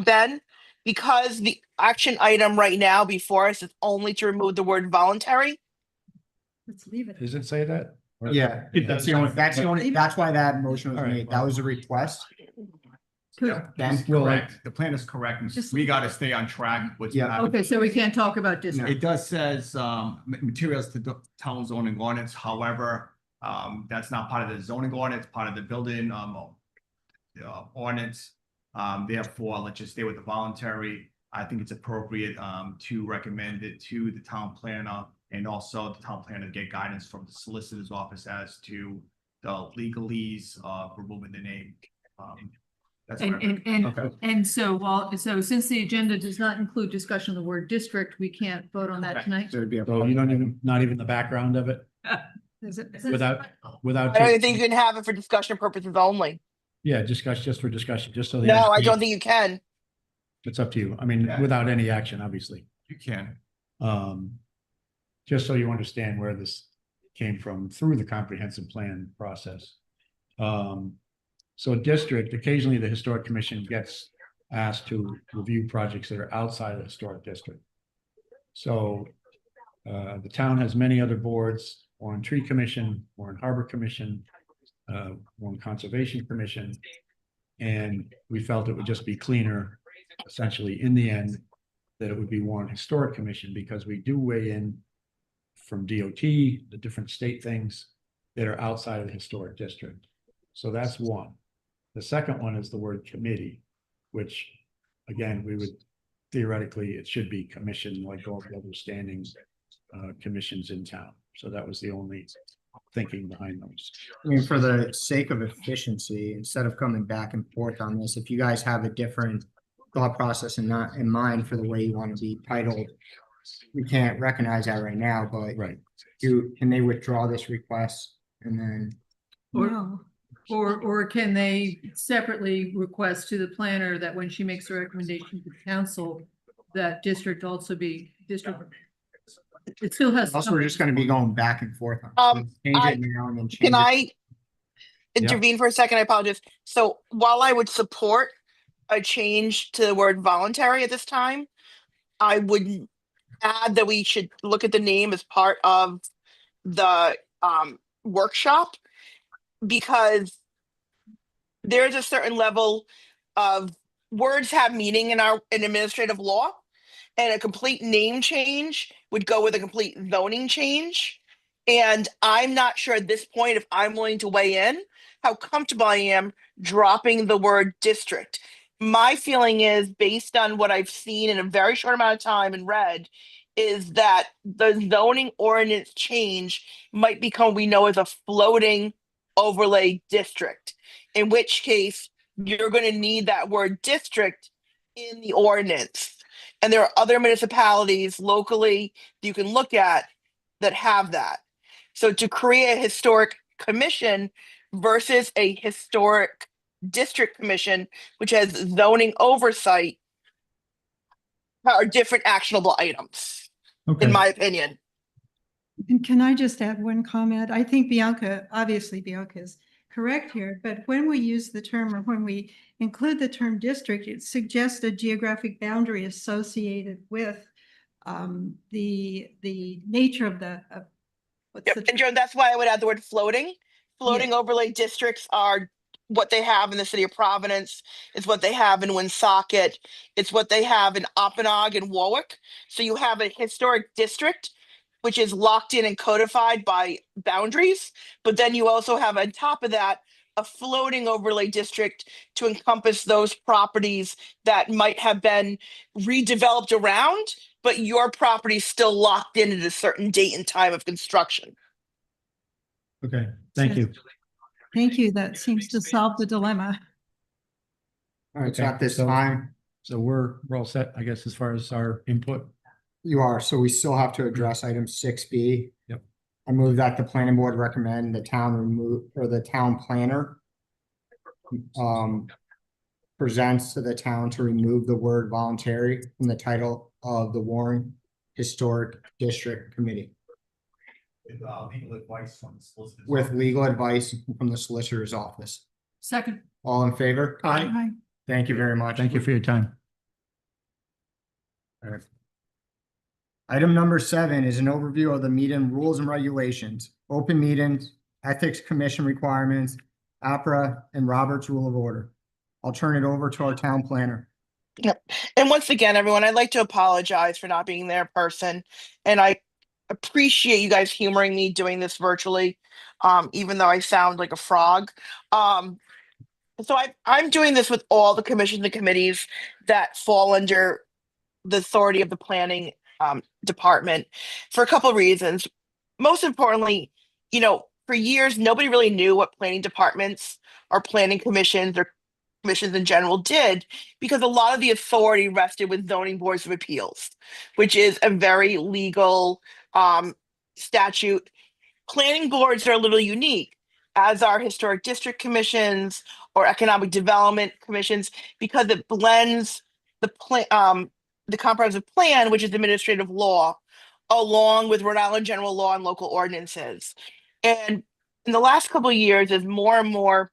Ben, because the action item right now before us is only to remove the word voluntary. Let's leave it. does it say that? Or- Yeah, that's why that motion was All right, made. That was a request. Could- Ben, Correct, the plan is correct, and Just- we gotta stay on track with. Yeah. Okay, so we can't talk about district. It does says, materials to the town zoning ordinance, however, that's not part of the zoning ordinance, part of the building, ordinance. Therefore, let's just stay with the voluntary. I think it's appropriate, to recommend it to the town planner, and also the town planner get guidance from the solicitor's office as to the legalese of removing the name. That's what I'm- Okay. And so since the agenda does not include discussion of the word district, we can't vote on that Okay. tonight. There would be a. So you don't even, not even the background of it, Is it? without. I don't think you can have it for discussion purposes only. Yeah, just for discussion, just so. they No, I understand. don't think you can. It's up to you. I mean, Yeah. without any action, obviously. You can. Just so you understand where this came from through the comprehensive plan process. So district, occasionally the historic commission gets asked to review projects that are outside of the historic district. So the town has many other boards, Warren Tree Commission, Warren Harbor Commission, Warren Conservation Commission. And we felt it would just be cleaner, essentially, in the end, that it would be Warren Historic Commission, because we do weigh in from DOT, the different state things that are outside of the historic district. So that's one. The second one is the word committee, which again, we would theoretically, it should be commission like all the other standing commissions in town. So that was the only thinking behind those. I mean, for the sake of efficiency, instead of coming back and forth on this, if you guys have a different thought process and not in mind for the way you want to be titled, we can't recognize that right now, but Right. can they withdraw this request and then? Or- No. Or can they separately request to the planner that when she makes a recommendation to council, that district also be district? It still has. Also, we're just gonna be going back and forth on. Change it now and then change Can it. I intervene for a second? I apologize. So while I would support a change to the word voluntary at this time, I would add that we should look at the name as part of the workshop, because there's a certain level of words have meaning in administrative law, and a complete name change would go with a complete zoning change. And I'm not sure at this point, if I'm willing to weigh in, how comfortable I am dropping the word district. My feeling is, based on what I've seen in a very short amount of time and read, is that the zoning ordinance change might become what we know as a floating overlay district, in which case you're going to need that word district in the ordinance. And there are other municipalities locally you can look at that have that. So to create a historic commission versus a historic district commission, which has zoning oversight, are different actionable items, Okay. in my opinion. And can I just add one comment? I think Bianca is correct here, but when we use the term, or when we include the term district, it suggests a geographic boundary associated with the nature of what's Yep. the And Joan, that's why I would add the word floating. Floating overlay districts are what they have in the city of Providence. It's what they have in Woonsocket. It's what they have in Oppenog and Warwick. So you have a historic district, which is locked in and codified by boundaries. But then you also have on top of that, a floating overlay district to encompass those properties that might have been redeveloped around, but your property is still locked in at a certain date and time of construction. Okay, thank you. Thank you. That seems to solve the dilemma. All right, so Okay, at this so- time, So we're all set, I guess, as far as our input. you are, so we still have to address item 6B. Yep. I move that the planning board recommend the town remove, or the town planner presents to the town to remove the word voluntary from the title of the Warren Historic District Committee, Legal advice from the solicitors. with legal advice from the solicitor's office. Second. All in favor? Aye. Thank you very much. Thank you for your time. Item number 7 is an overview of the meeting rules and regulations, open meetings, ethics commission requirements, APRA, and Robert's Rule of Order. I'll turn it over to our town planner. And once again, everyone, I'd like to apologize for not being there in person. And I appreciate you guys humoring me doing this virtually, even though I sound like a frog. So I'm doing this with all the commissions and committees that fall under the authority of the planning department for a couple of reasons. Most importantly, for years, nobody really knew what planning departments or planning commissions or commissions in general did, because a lot of the authority rested with zoning boards of appeals, which is a very legal statute. Planning boards are a little unique, as are historic district commissions or economic development commissions, because it blends the comprehensive plan, which is administrative law, along with Rhode Island general law and local ordinances. And in the last couple of years, as more and more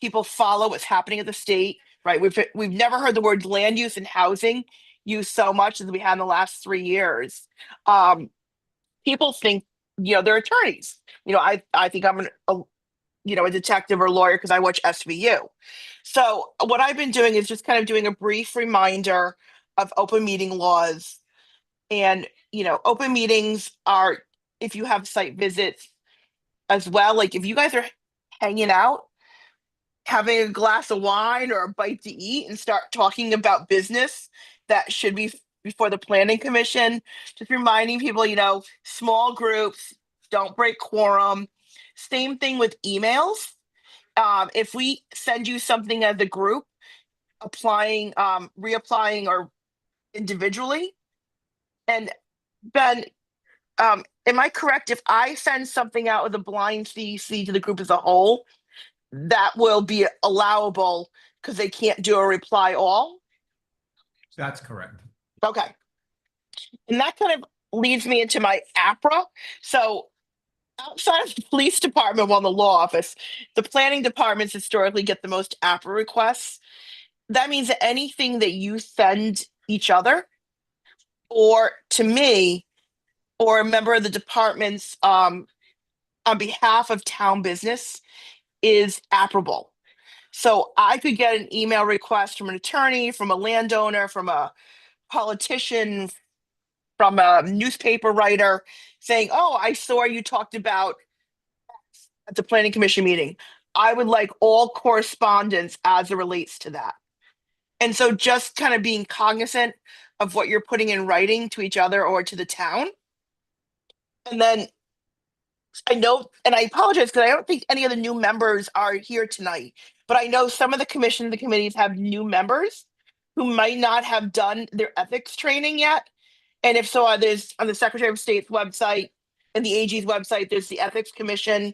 people follow what's happening at the state, right? We've never heard the words land use and housing used so much as we have in the last 3 years. People think, they're attorneys. I think I'm a detective or lawyer because I watch SVU. So what I've been doing is just kind of doing a brief reminder of open meeting laws. And, open meetings are if you have site visits as well. Like if you guys are hanging out, having a glass of wine or a bite to eat and start talking about business that should be before the planning commission, just reminding people, you know, small groups, don't break quorum. Same thing with emails. If we send you something as a group, applying, reapplying or individually, and Ben, am I correct if I send something out with a blind CC to the group as a whole, that will be allowable because they can't do a reply all? That's correct. Okay. And that kind of leads me into my APRA. So outside of the police department, well, the law office, the planning departments historically get the most APRA requests. That means that anything that you send each other or to me or a member of the departments on behalf of town business is APRAble. So I could get an email request from an attorney, from a landowner, from a politician, from a newspaper writer saying, oh, I saw you talked about at the planning commission meeting. I would like all correspondence as it relates to that. And so just kind of being cognizant of what you're putting in writing to each other or to the town. And then I know, and I apologize because I don't think any of the new members are here tonight, but I know some of the commissions, the committees have new members who might not have done their ethics training yet. And if so, there's on the Secretary of State's website and the AG's website, there's the Ethics Commission.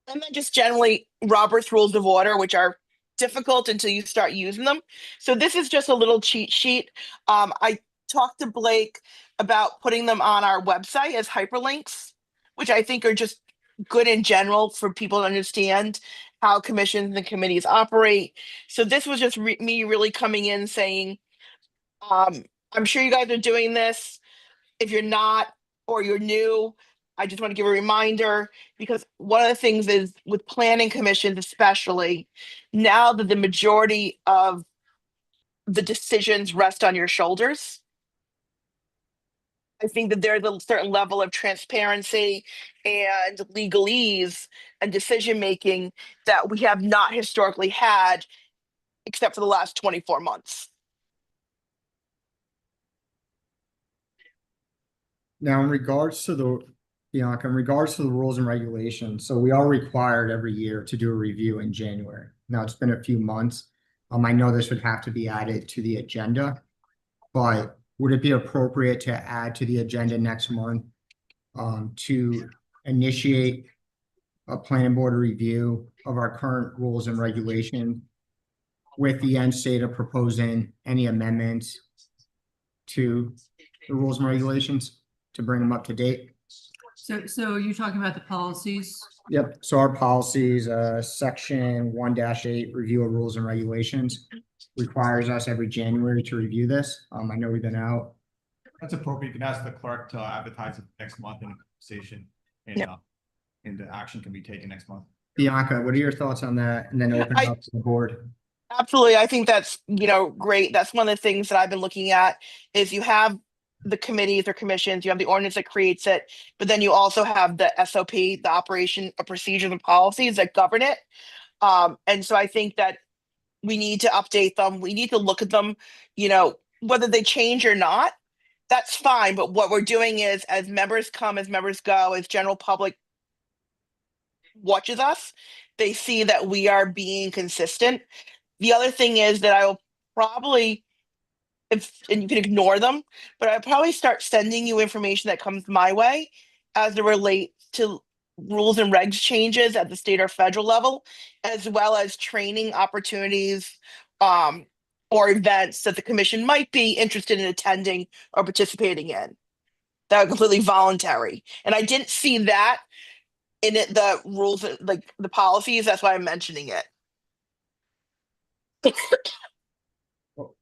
And then just generally Robert's Rules of Order, which are difficult until you start using them. So this is just a little cheat sheet. I talked to Blake about putting them on our website as hyperlinks, which I think are just good in general for people to understand how commissions and committees operate. So this was just me really coming in saying, I'm sure you guys are doing this. If you're not, or you're new, I just want to give a reminder, because one of the things is with planning commissions, especially now that the majority of the decisions rest on your shoulders, I think that there's a certain level of transparency and legalese and decision-making that we have not historically had, except for the last 24 months. Now, in regards to the, Bianca, in regards to the rules and regulations, so we are required every year to do a review in January. Now, it's been a few months. I know this would have to be added to the agenda, but would it be appropriate to add to the agenda next month to initiate a planning board review of our current rules and regulations with the end state of proposing any amendments to the rules and regulations to bring them up to date? So you're talking about the policies? Yep, so our policies, section 1-8, review of rules and regulations, requires us every January to review this. I know we've been out. That's appropriate. You can ask the clerk to advertise it next month in a conversation, and and the action can be taken next month. Bianca, what are your thoughts on that? And then open it up to the board. Absolutely. I think that's, great. That's one of the things that I've been looking at is you have the committees or commissions, you have the ordinance that creates it, but then you also have the SOP, the operation of procedures and policies that govern it. And so I think that we need to update them. We need to look at them, whether they change or not, that's fine. But what we're doing is as members come, as members go, as general public watches us, they see that we are being consistent. The other thing is that I will probably, and you can ignore them, but I'll probably start sending you information that comes my way as it relates to rules and regs changes at the state or federal level, as well as training opportunities or events that the commission might be interested in attending or participating in that are completely voluntary. And I didn't see that in it, the rules, like the policies. That's why I'm mentioning it.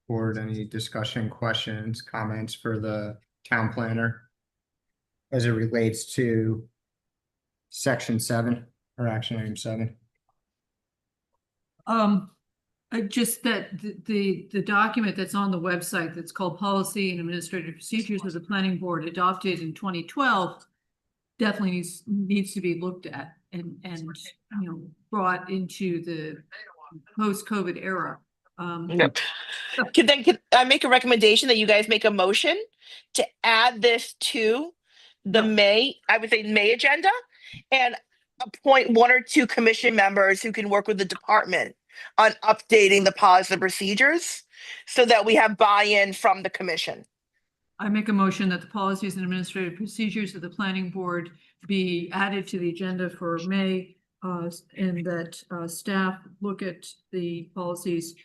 Board, any discussion, questions, comments for the town planner as it relates to section 7 or action item 7? Just that the document that's on the website that's called Policy and Administrative Procedures of the Planning Board adopted in 2012 definitely needs to be looked at and, you know, brought into the post-COVID era. Yep. Can I make a recommendation that you guys make a motion to add this to the Yep. I would say May agenda, and appoint 1 or 2 commission members who can work with the department on updating the policies and procedures so that we have buy-in from the commission. I make a motion that the policies and administrative procedures of the planning board be added to the agenda for May, and that staff look at the policies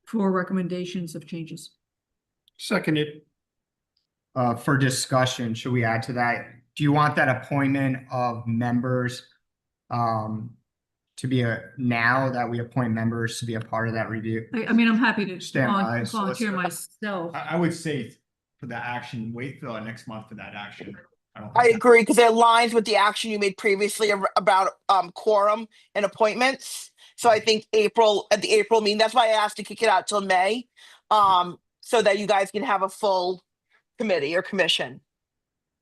for recommendations of changes. Seconded. For discussion, should we add to that? Do you want that appointment of members to be now that we appoint members to be a part of that review? I mean, I'm happy to Stand by, volunteer solicitor. myself. I would say for that action, wait till next month for that action. don't I think that- agree, because it aligns with the action you made previously about quorum and appointments. So I think at the April meeting, that's why I asked to kick it out till May. So that you guys can have a full committee or commission.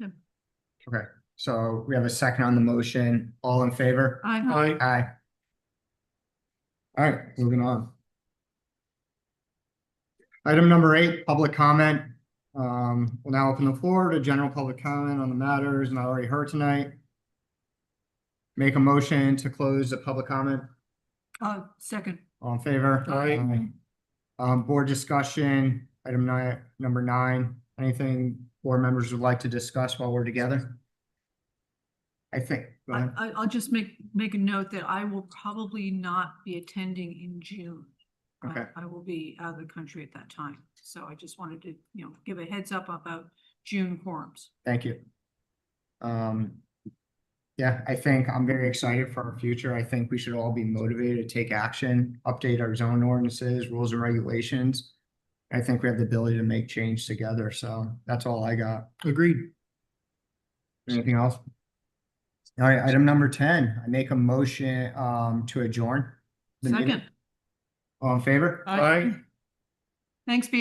Okay, so we have a second on the motion. All in favor? I, Aye. All right, moving on. Item number 8, public comment. We'll now open the floor to general public comment on the matters not already heard tonight. Make a motion to close the public comment. second. All in favor? Aye. Board discussion, item number 9. Anything board members would like to discuss while we're together? I think, go ahead. I'll just make a note that I will probably not be attending in June. Okay. I will be out of the country at that time. So I just wanted to, you know, give a heads up about June quorums. Thank you. Yeah, I think I'm very excited for our future. I think we should all be motivated to take action, update our zone ordinances, rules and regulations. I think we have the ability to make change together. So that's all I got. Agreed. Anything else? All right, item number 10, I make a motion to adjourn. the meeting. Second. All in favor? Aye. Thanks, Beyond.